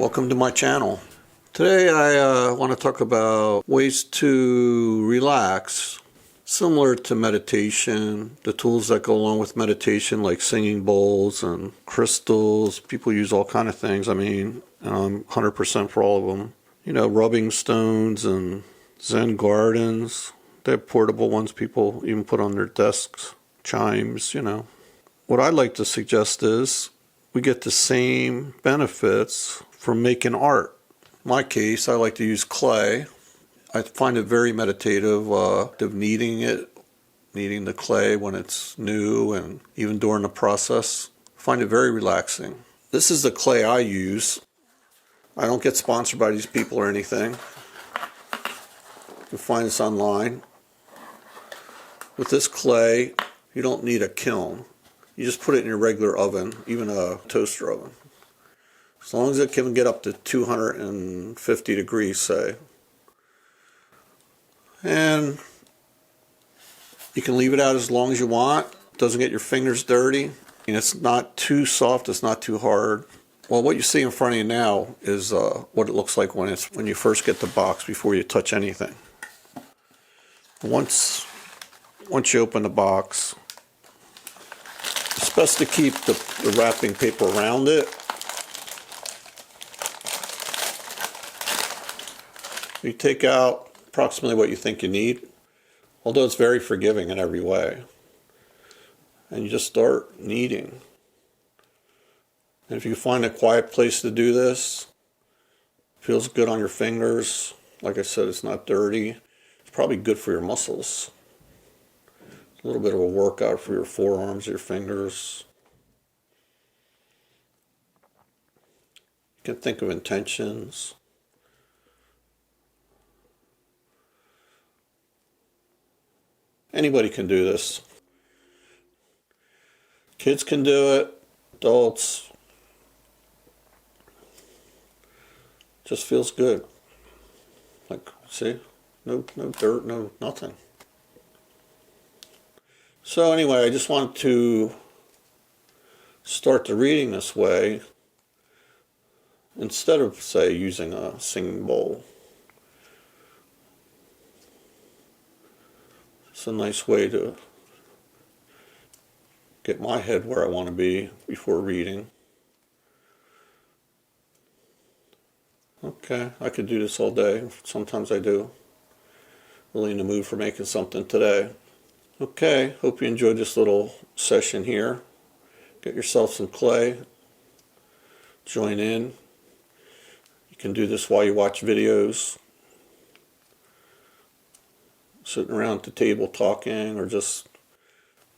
Welcome to my channel. Today I want to talk about ways to relax, similar to meditation, the tools that go along with meditation like singing bowls and crystals. People use all kind of things. I mean, 100% for all of them. You know, rubbing stones and Zen gardens. They have portable ones people even put on their desks. Chimes, you know. What I'd like to suggest is we get the same benefits from making art. In my case, I like to use clay. I find it very meditative, kneading the clay when it's new and even during the process. I find it very relaxing. This is the clay I use. I don't get sponsored by these people or anything. You can find this online. With this clay, you don't need a kiln. You just put it in your regular oven, even a toaster oven. As long as it can get up to 250 degrees, say. And you can leave it out as long as you want. It doesn't get your fingers dirty. And it's not too soft, it's not too hard. Well, what you see in front of you now is what it looks like when you first get the box before you touch anything. Once you open the box, it's best to keep the wrapping paper around it. You take out approximately what you think you need, although it's very forgiving in every way. And you just start kneading. And if you find a quiet place to do this, it feels good on your fingers. Like I said, it's not dirty. It's probably good for your muscles. A little bit of a workout for your forearms, your fingers. You can think of intentions. Anybody can do this. Kids can do it, adults. Just feels good. Like, see? No dirt, no nothing. So anyway, I just wanted to start the reading this way instead of, say, using a singing bowl. It's a nice way to get my head where I want to be before reading. Okay, I could do this all day. Sometimes I do. Really in the mood for making something today. Okay, hope you enjoyed this little session here. Get yourself some clay. Join in. You can do this while you watch videos. Sitting around the table talking, or just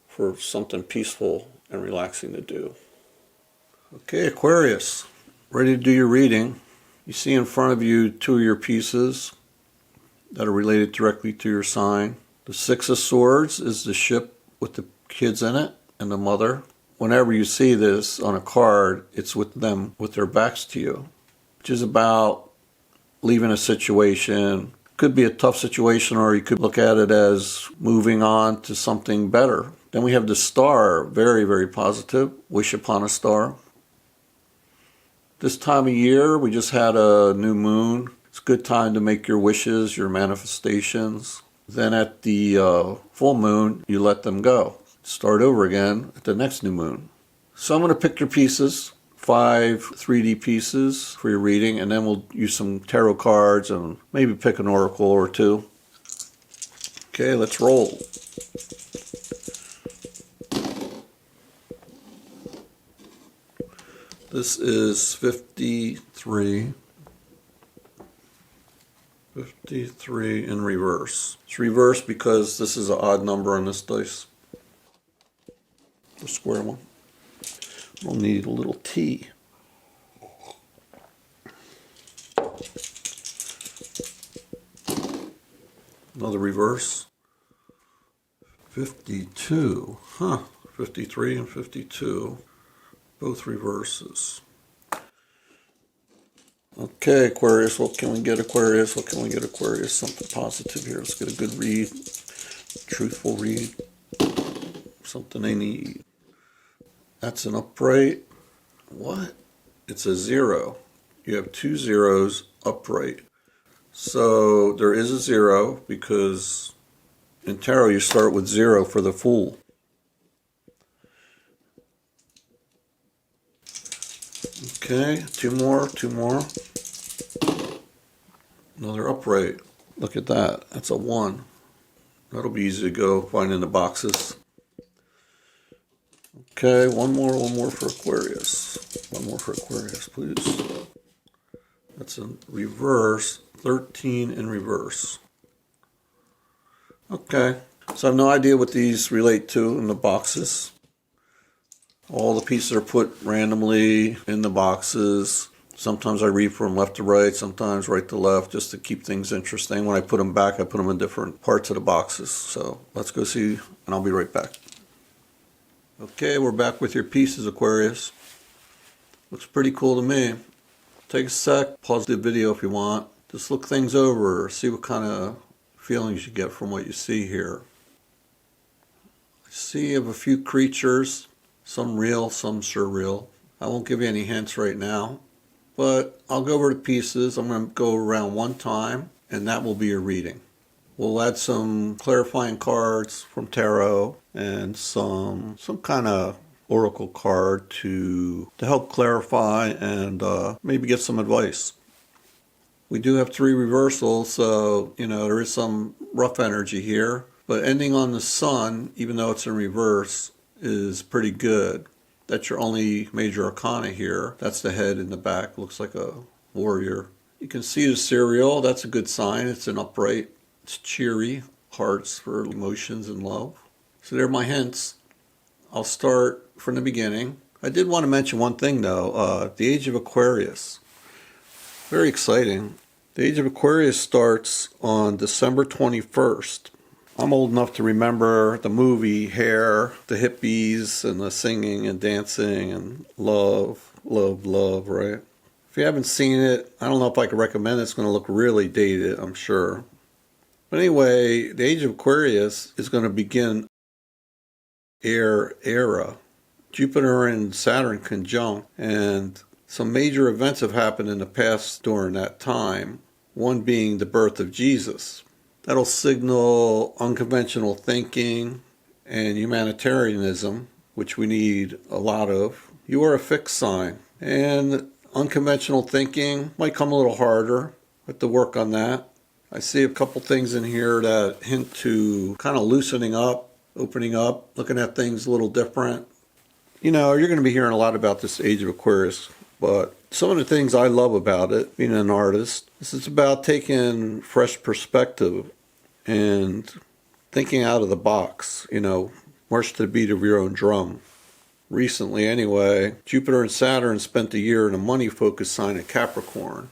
for something peaceful and relaxing to do. Okay, Aquarius, ready to do your reading. You see in front of you two of your pieces that are related directly to your sign. The Six of Swords is the ship with the kids in it and the mother. Whenever you see this on a card, it's with them with their backs to you, which is about leaving a situation. Could be a tough situation, or you could look at it as moving on to something better. Then we have the Star, very, very positive. Wish upon a star. This time of year, we just had a new moon. It's a good time to make your wishes, your manifestations. Then at the full moon, you let them go. Start over again at the next new moon. So I'm going to pick your pieces. 5 3D pieces for your reading, and then we'll use some tarot cards and maybe pick an oracle or two. Okay, let's roll. This is 53. 53 in reverse. It's reversed because this is an odd number on this dice. The square one. We'll need a little T. Another reverse. 52. Huh. 53 and 52. Both reverses. Okay, Aquarius. What can we get, Aquarius? What can we get, Aquarius? Something positive here. Let's get a good read. Truthful read. Something they need. That's an upright. What? It's a 0. you have 2 zeros upright. So there is a 0 because in tarot you start with 0 for the Fool. Okay, 2 more, 2 more. Another upright. Look at that. That's a 1. That'll be easy to go find in the boxes. Okay, one more for Aquarius. One more for Aquarius, please. That's a reverse, 13 in reverse. Okay, so I have no idea what these relate to in the boxes. All the pieces are put randomly in the boxes. Sometimes I read from left to right, sometimes right to left, just to keep things interesting. When I put them back, I put them in different parts of the boxes. So let's go see, and I'll be right back. Okay, we're back with your pieces, Aquarius. Looks pretty cool to me. Take a sec, pause the video if you want. Just look things over, see what kind of feelings you get from what you see here. I see you have a few creatures, some real, some surreal. I won't give you any hints right now, but I'll go over the pieces. I'm going to go around one time, and that will be your reading. We'll add some clarifying cards from tarot and some kind of oracle card to help clarify and maybe get some advice. We do have 3 reversals, so there is some rough energy here, but ending on the Sun, even though it's in reverse, is pretty good. That's your only major arcana here. That's the head in the back, looks like a warrior. You can see the serial, that's a good sign. It's an upright, it's cheery, hearts for emotions and love. So there are my hints. I'll start from the beginning. I did want to mention one thing though, the Age of Aquarius. Very exciting. The Age of Aquarius starts on December 21st. I'm old enough to remember the movie Hair, the hippies and the singing and dancing and love, love, love, right? If you haven't seen it, I don't know if I can recommend it. It's going to look really dated, I'm sure. But anyway, the Age of Aquarius is going to begin air era. Jupiter and Saturn conjunct, and some major events have happened in the past during that time, one being the birth of Jesus. That'll signal unconventional thinking and humanitarianism, which we need a lot of. You are a fixed sign, and unconventional thinking might come a little harder. I have to work on that. I see a couple things in here that hint to kind of loosening up, opening up, looking at things a little different. You're going to be hearing a lot about this Age of Aquarius, but some of the things I love about it, being an artist, is it's about taking fresh perspective and thinking out of the box, march to the beat of your own drum. Recently, anyway, Jupiter and Saturn spent a year in a money-focused sign of Capricorn.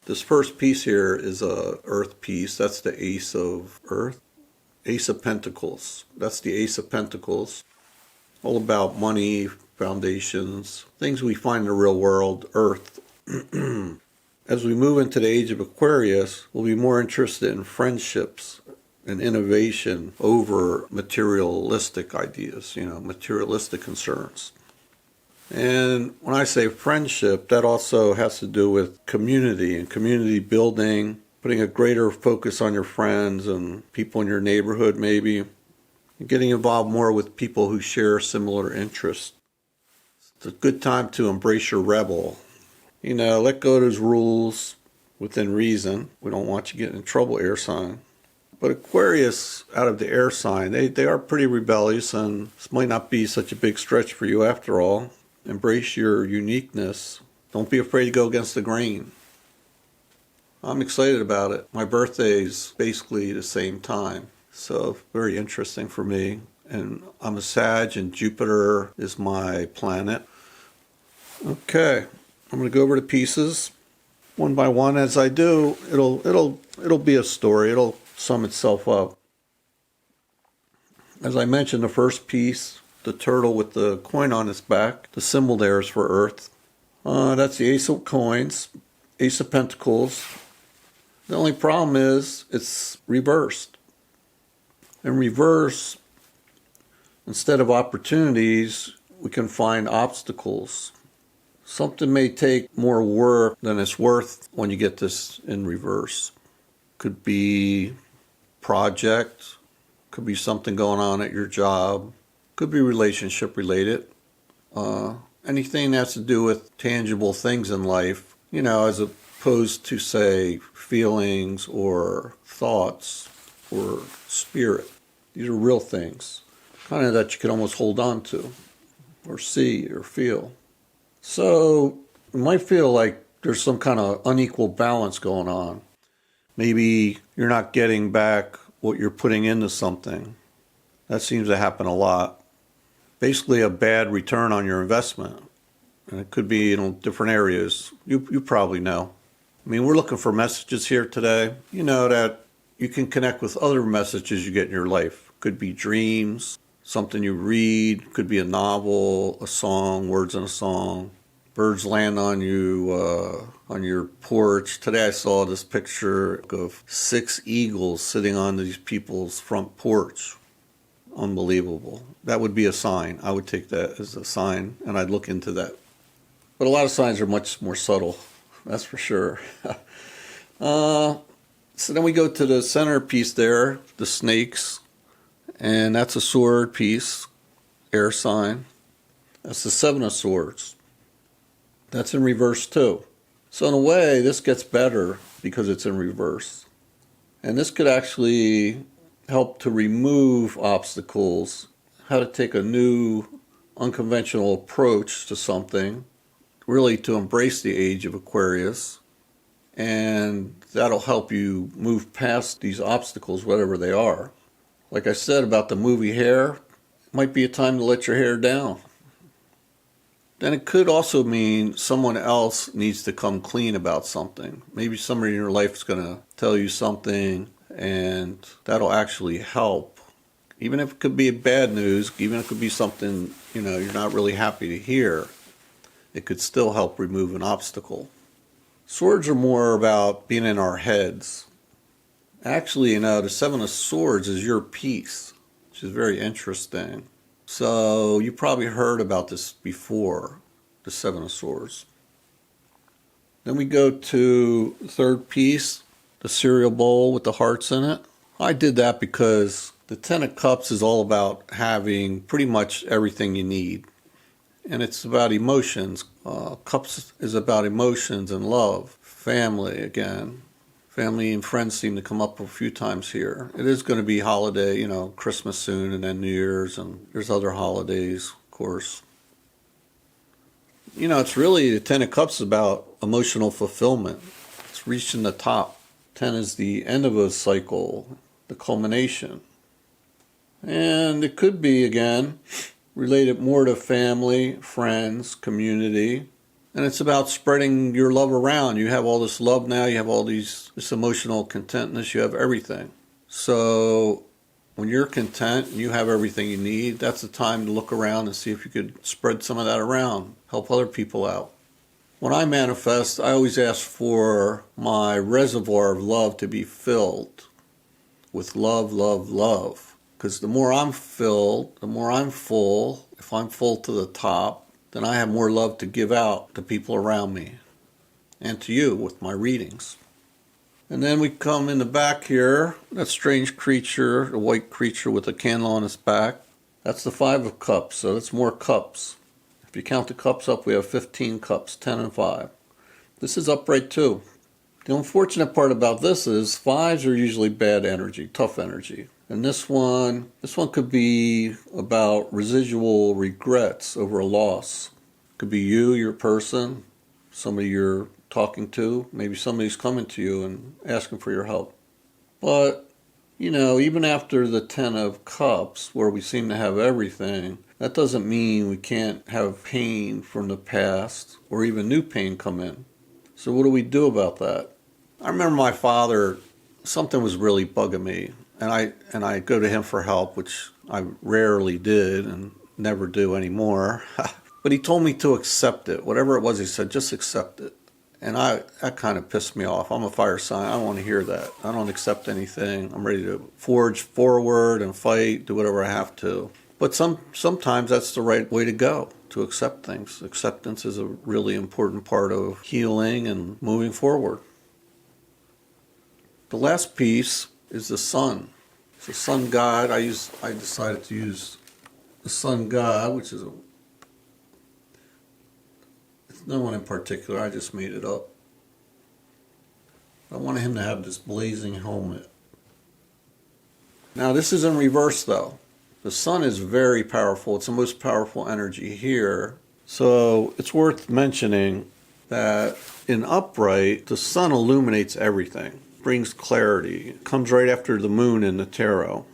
This first piece here is a Earth piece. That's the Ace of Earth. Ace of Pentacles. That's the Ace of Pentacles. All about money, foundations, things we find in the real world, Earth. As we move into the Age of Aquarius, we'll be more interested in friendships and innovation over materialistic ideas, materialistic concerns. And when I say friendship, that also has to do with community and community building, putting a greater focus on your friends and people in your neighborhood maybe, and getting involved more with people who share similar interests. It's a good time to embrace your rebel. Let go of those rules within reason. We don't want you getting in trouble, air sign. But Aquarius, out of the air sign, they are pretty rebellious, and this might not be such a big stretch for you after all. Embrace your uniqueness. Don't be afraid to go against the grain. I'm excited about it. My birthday's basically the same time, so very interesting for me. And I'm a Sag, and Jupiter is my planet. Okay, I'm going to go over the pieces one by one. As I do, it'll be a story. It'll sum itself up. As I mentioned, the first piece, the turtle with the coin on its back, the symbol there is for Earth. That's the Ace of Coins, Ace of Pentacles. The only problem is it's reversed. In reverse, instead of opportunities, we can find obstacles. Something may take more work than it's worth when you get this in reverse. Could be project, could be something going on at your job, could be relationship related. Anything that has to do with tangible things in life, as opposed to, say, feelings or thoughts or spirit. These are real things, kind of that you can almost hold on to or see or feel. So you might feel like there's some kind of unequal balance going on. Maybe you're not getting back what you're putting into something. That seems to happen a lot. Basically a bad return on your investment. And it could be in different areas. You probably know. I mean, we're looking for messages here today. You know that you can connect with other messages you get in your life. Could be dreams, something you read, could be a novel, a song, words in a song. Birds land on you on your porch. Today I saw this picture of 6 eagles sitting on these people's front porch. Unbelievable. That would be a sign. I would take that as a sign, and I'd look into that. But a lot of signs are much more subtle, that's for sure. So then we go to the centerpiece there, the snakes, and that's a sword piece, air sign. That's the 7 of Swords. That's in reverse too. So in a way, this gets better because it's in reverse. And this could actually help to remove obstacles, how to take a new unconventional approach to something, really to embrace the age of Aquarius. And that'll help you move past these obstacles, whatever they are. Like I said about the movie hair, it might be a time to let your hair down. Then it could also mean someone else needs to come clean about something. Maybe somebody in your life is going to tell you something, and that'll actually help. Even if it could be bad news, even if it could be something you're not really happy to hear, it could still help remove an obstacle. Swords are more about being in our heads. Actually, the 7 of Swords is your piece, which is very interesting. So you probably heard about this before, the 7 of Swords. Then we go to the third piece, the cereal bowl with the hearts in it. I did that because the 10 of Cups is all about having pretty much everything you need. And it's about emotions. Cups is about emotions and love. Family, again. Family and friends seem to come up a few times here. It is going to be holiday, Christmas soon, and then New Year's, and there's other holidays, of course. It's really, the 10 of Cups is about emotional fulfillment. It's reaching the top. 10 is the end of a cycle, the culmination. And it could be, again, related more to family, friends, community. And it's about spreading your love around. You have all this love now. You have all this emotional contentness. You have everything. So when you're content and you have everything you need, that's the time to look around and see if you could spread some of that around. Help other people out. When I manifest, I always ask for my reservoir of love to be filled with love, love, love. Because the more I'm filled, the more I'm full. If I'm full to the top, then I have more love to give out to people around me and to you with my readings. And then we come in the back here, that strange creature, the white creature with a candle on its back. That's the 5 of Cups, so that's more cups. If you count the cups up, we have 15 cups, 10 and 5. This is upright too. The unfortunate part about this is 5s are usually bad energy, tough energy. And this one could be about residual regrets over a loss. Could be you, your person, somebody you're talking to. Maybe somebody's coming to you and asking for your help. But, even after the 10 of Cups, where we seem to have everything, that doesn't mean we can't have pain from the past or even new pain come in. So what do we do about that? I remember my father, something was really bugging me. And I go to him for help, which I rarely did and never do anymore. But he told me to accept it. Whatever it was, he said, just accept it. And that kind of pissed me off. I'm a fire sign. I don't want to hear that. I don't accept anything. I'm ready to forge forward and fight, do whatever I have to. But sometimes that's the right way to go, to accept things. Acceptance is a really important part of healing and moving forward. The last piece is the sun. It's the sun god. I decided to use the sun god, which is it's no one in particular. I just made it up. I wanted him to have this blazing helmet. Now this is in reverse though. The sun is very powerful. It's the most powerful energy here. So it's worth mentioning that in upright, the sun illuminates everything, brings clarity. It comes right after the moon in the tarot.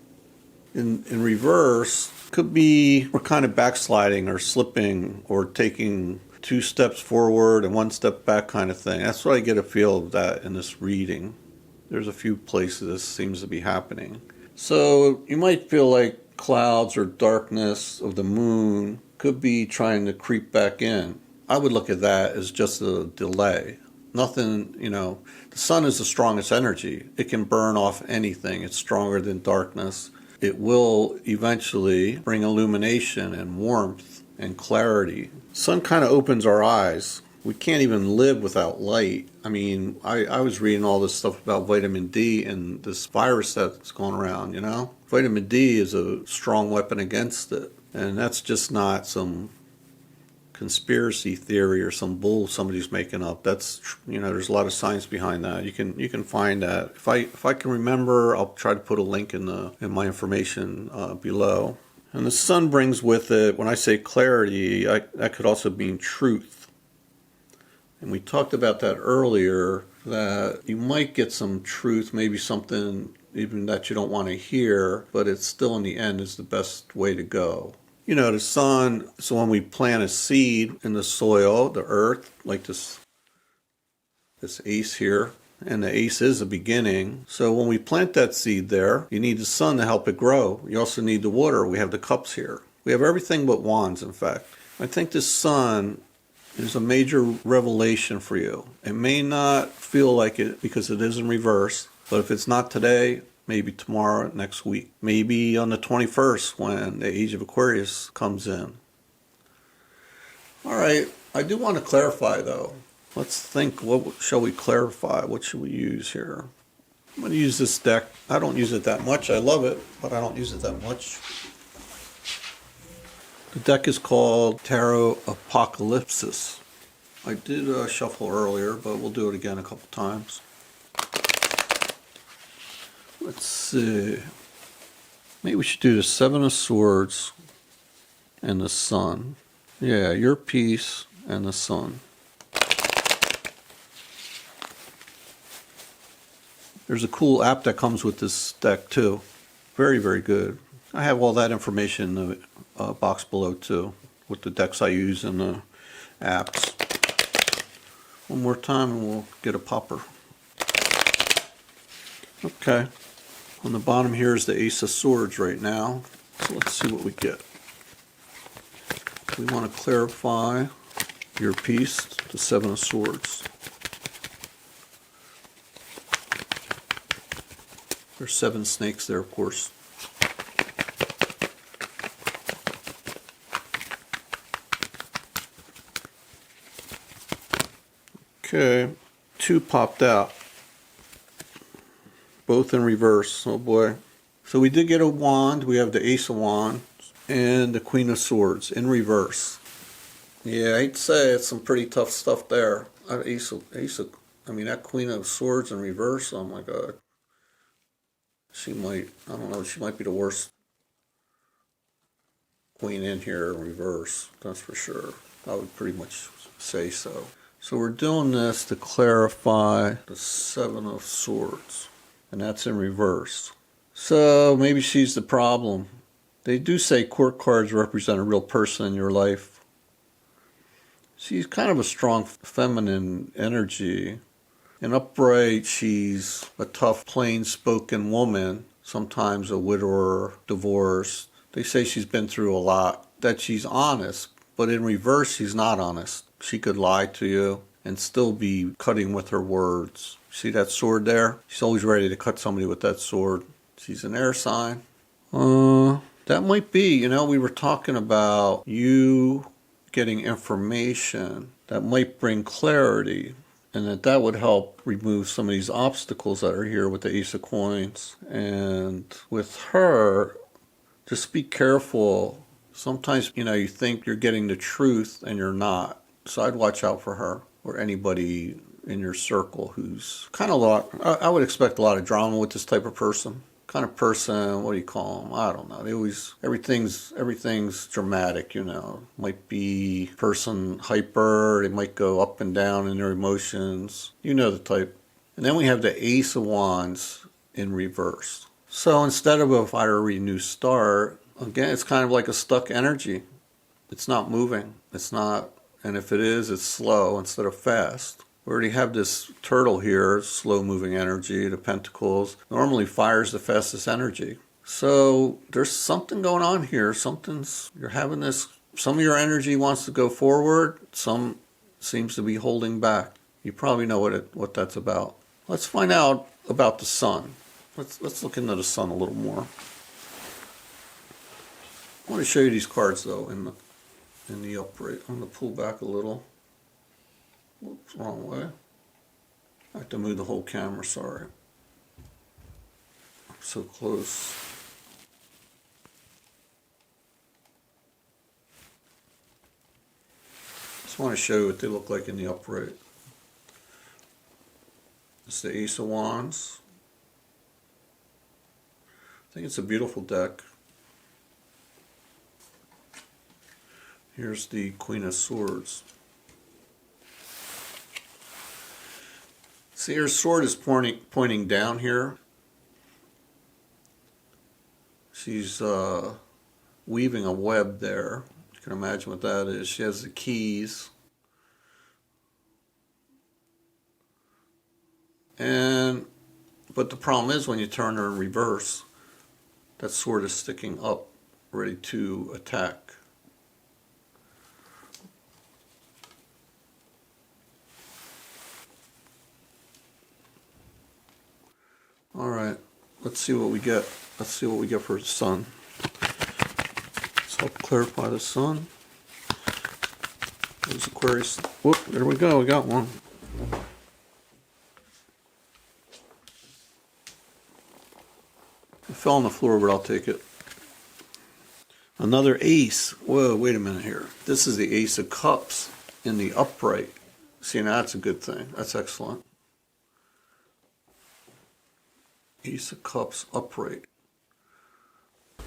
In reverse, could be we're kind of backsliding or slipping or taking 2 steps forward and 1 step back kind of thing. That's what I get a feel of that in this reading. There's a few places this seems to be happening. So you might feel like clouds or darkness of the moon could be trying to creep back in. I would look at that as just a delay. Nothing, the sun is the strongest energy. It can burn off anything. It's stronger than darkness. It will eventually bring illumination and warmth and clarity. Sun kind of opens our eyes. We can't even live without light. I mean, I was reading all this stuff about vitamin D and this virus that's going around, Vitamin D is a strong weapon against it. And that's just not some conspiracy theory or some bull somebody's making up. That's, there's a lot of science behind that. You can find that. If I can remember, I'll try to put a link in my information below. And the sun brings with it, when I say clarity, that could also mean truth. And we talked about that earlier, that you might get some truth, maybe something even that you don't want to hear, but it's still in the end is the best way to go. The sun, so when we plant a seed in the soil, the earth, like this ace here, and the ace is a beginning. So when we plant that seed there, you need the sun to help it grow. You also need the water. We have the cups here. We have everything but wands, in fact. I think the sun is a major revelation for you. It may not feel like it because it is in reverse, but if it's not today, maybe tomorrow, next week. Maybe on the 21st when the age of Aquarius comes in. All right, I do want to clarify though. Let's think, what shall we clarify? What should we use here? I'm going to use this deck. I don't use it that much. I love it, but I don't use it that much. The deck is called Tarot Apokalypsis. I did shuffle earlier, but we'll do it again a couple times. Let's see. Maybe we should do the 7 of Swords and the Sun. Yeah, your piece and the Sun. There's a cool app that comes with this deck too. Very, very good. I have all that information in the box below too, with the decks I use and the apps. One more time and we'll get a popper. Okay. On the bottom here is the Ace of Swords right now. So let's see what we get. We want to clarify your piece, the 7 of Swords. There's 7 snakes there, of course. Okay, 2 popped out. Both in reverse. Oh boy. So we did get a wand. We have the Ace of Wands and the Queen of Swords in reverse. Yeah, I'd say it's some pretty tough stuff there. That Queen of Swords in reverse, oh my God. She might be the worst queen in here in reverse, that's for sure. I would pretty much say so. So we're doing this to clarify the 7 of Swords, and that's in reverse. So maybe she's the problem. They do say court cards represent a real person in your life. She's kind of a strong feminine energy. In upright, she's a tough, plain-spoken woman, sometimes a widower, divorced. They say she's been through a lot, that she's honest, but in reverse, she's not honest. She could lie to you and still be cutting with her words. See that sword there? She's always ready to cut somebody with that sword. She's an air sign. The That might be, you know, we were talking about you getting information that might bring clarity, and that would help remove some of these obstacles that are here with the Ace of Coins. And with her, just be careful. Sometimes, you know, you think you're getting the truth and you're not. So I'd watch out for her or anybody in your circle who's kind of I would expect a lot of drama with this type of person. Kind of person, what do you call them? I don't know. They always, everything's dramatic, you know. Might be person hyper, they might go up and down in their emotions. You know the type. And then we have the Ace of Wands in reverse. So instead of a fiery new start, again, it's kind of like a stuck energy. It's not moving. It's not, and if it is, it's slow instead of fast. We already have this turtle here, slow moving energy, the pentacles. Normally fire's the fastest energy. So there's something going on here. You're having this, some of your energy wants to go forward, some seems to be holding back. You probably know what that's about. Let's find out about the sun. Let's look into the sun a little more. I want to show you these cards though in the upright. I'm going to pull back a little. Whoops, wrong way. I have to move the whole camera, sorry. So close. Just want to show you what they look like in the upright. It's the Ace of Wands. I think it's a beautiful deck. Here's the Queen of Swords. See, her sword is pointing down here. She's weaving a web there. You can imagine what that is. She has the keys. But the problem is when you turn her in reverse, that sword is sticking up, ready to attack. All right, let's see what we get. Let's see what we get for the sun. Let's help clarify the sun. There's Aquarius. Whoop, there we go. We got one. It fell on the floor, but I'll take it. Another ace. Whoa, wait a minute here. This is the Ace of Cups in the upright. See, now that's a good thing. That's excellent. Ace of Cups upright.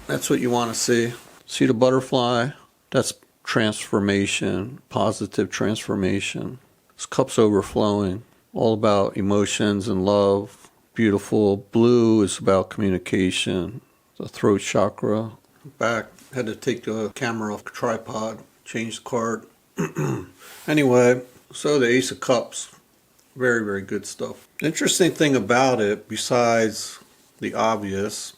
That's what you want to see. See the butterfly? That's transformation, positive transformation. This cup's overflowing. All about emotions and love. Beautiful. Blue is about communication. The throat chakra. Back. Had to take the camera off the tripod. Change the card. Anyway, so the Ace of Cups. Very, very good stuff. The interesting thing about it, besides the obvious,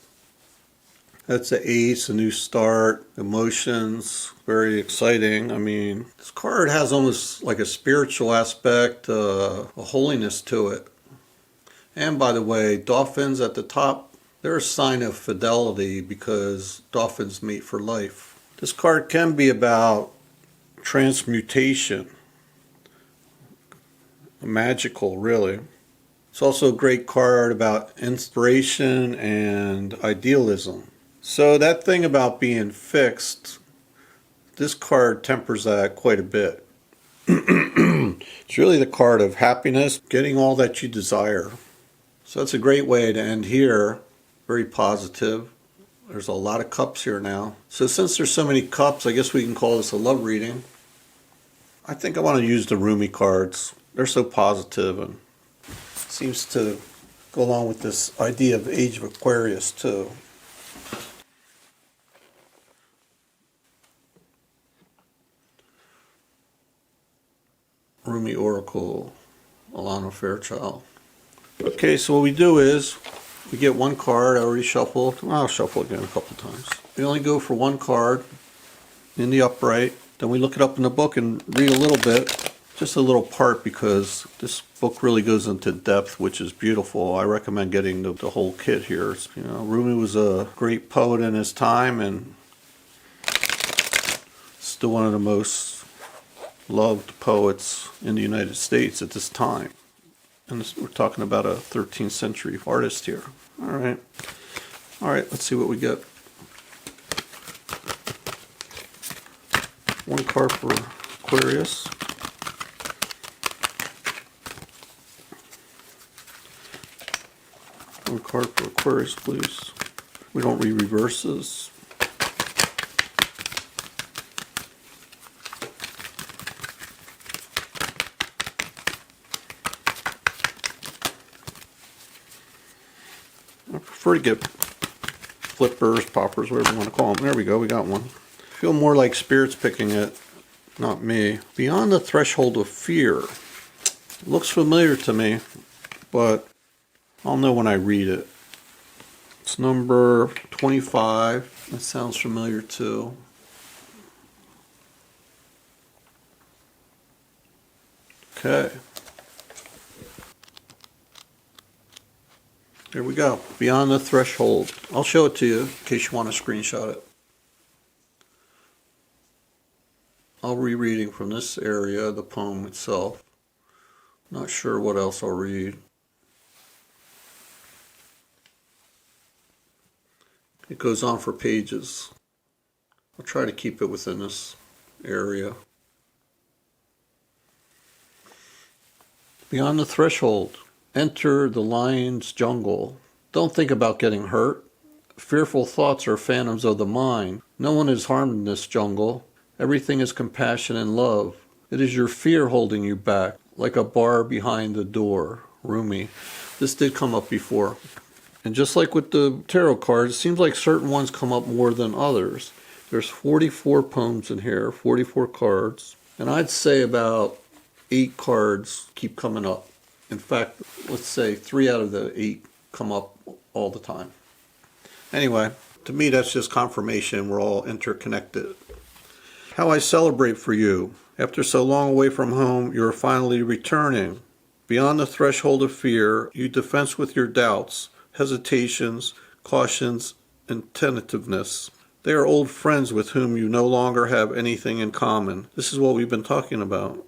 that's the ace, a new start, emotions, very exciting. I mean, this card has almost like a spiritual aspect, a holiness to it. And by the way, dolphins at the top, they're a sign of fidelity because dolphins mate for life. This card can be about transmutation. Magical, really. It's also a great card about inspiration and idealism. So that thing about being fixed, this card tempers that quite a bit. It's really the card of happiness, getting all that you desire. So that's a great way to end here. Very positive. There's a lot of cups here now. So since there's so many cups, I guess we can call this a love reading. I think I want to use the RUMI cards. They're so positive and seems to go along with this idea of Age of Aquarius too. RUMI Oracle, Alana Fairchild. Okay, so what we do is we get one card. I already shuffled. I'll shuffle again a couple times. We only go for one card in the upright. Then we look it up in the book and read a little bit. Just a little part because this book really goes into depth, which is beautiful. I recommend getting the whole kit here. You know, Rumi was a great poet in his time and still one of the most loved poets in the United States at this time. And we're talking about a 13th century artist here. All right, let's see what we get. One card for Aquarius. One card for Aquarius, please. We don't read reverses. I prefer to get flippers, poppers, whatever you want to call them. There we go, we got one. I feel more like Spirit's picking it, not me. Beyond the Threshold of Fear. It looks familiar to me, but I'll know when I read it. It's number 25. That sounds familiar too. Okay. Here we go. Beyond the Threshold. I'll show it to you in case you want to screenshot it. I'll be reading from this area, the poem itself. Not sure what else I'll read. It goes on for pages. I'll try to keep it within this area. Beyond the Threshold. Enter the lion's jungle. Don't think about getting hurt. Fearful thoughts are phantoms of the mind. No one is harmed in this jungle. Everything is compassion and love. It is your fear holding you back, like a bar behind the door. Rumi. This did come up before. And just like with the tarot cards, it seems like certain ones come up more than others. There's 44 poems in here, 44 cards. And I'd say about 8 cards keep coming up. In fact, let's say 3 out of the 8 come up all the time. Anyway, to me that's just confirmation we're all interconnected. How I celebrate for you. After so long away from home, you are finally returning. Beyond the threshold of fear, you defense with your doubts, hesitations, cautions, and tentativeness. They are old friends with whom you no longer have anything in common. This is what we've been talking about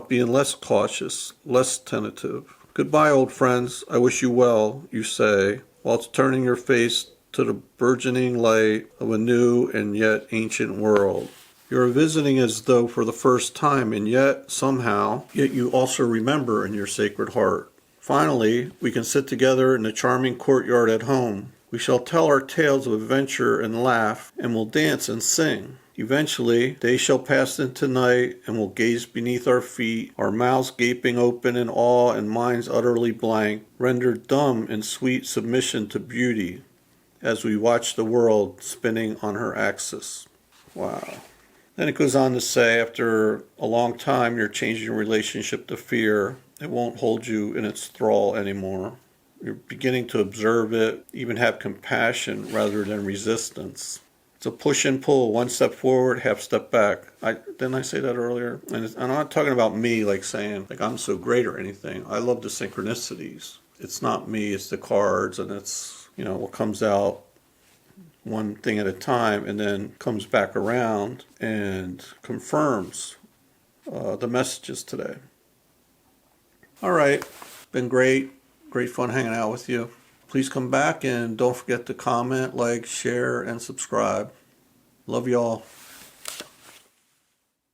being less cautious, less tentative. Goodbye, old friends. I wish you well, you say, whilst turning your face to the burgeoning light of a new and yet ancient world. You are visiting as though for the first time, and yet, somehow, you also remember in your sacred heart. Finally, we can sit together in the charming courtyard at home. We shall tell our tales of adventure and laugh, and will dance and sing. Eventually, day shall pass into night, and we'll gaze beneath our feet, our mouths gaping open in awe and minds utterly blank, rendered dumb in sweet submission to beauty, as we watch the world spinning on her axis. Wow. Then it goes on to say, after a long time, you're changing your relationship to fear. It won't hold you in its thrall anymore. You're beginning to observe it, even have compassion rather than resistance. It's a push and pull, one step forward, half step back. Didn't I say that earlier? And I'm not talking about me, like saying, like I'm so great or anything. I love the synchronicities. It's not me, it's the cards, and it's, you know, what comes out one thing at a time and then comes back around and confirms the messages today. All right, been great fun hanging out with you. Please come back and don't forget to comment, like, share, and subscribe. Love y'all.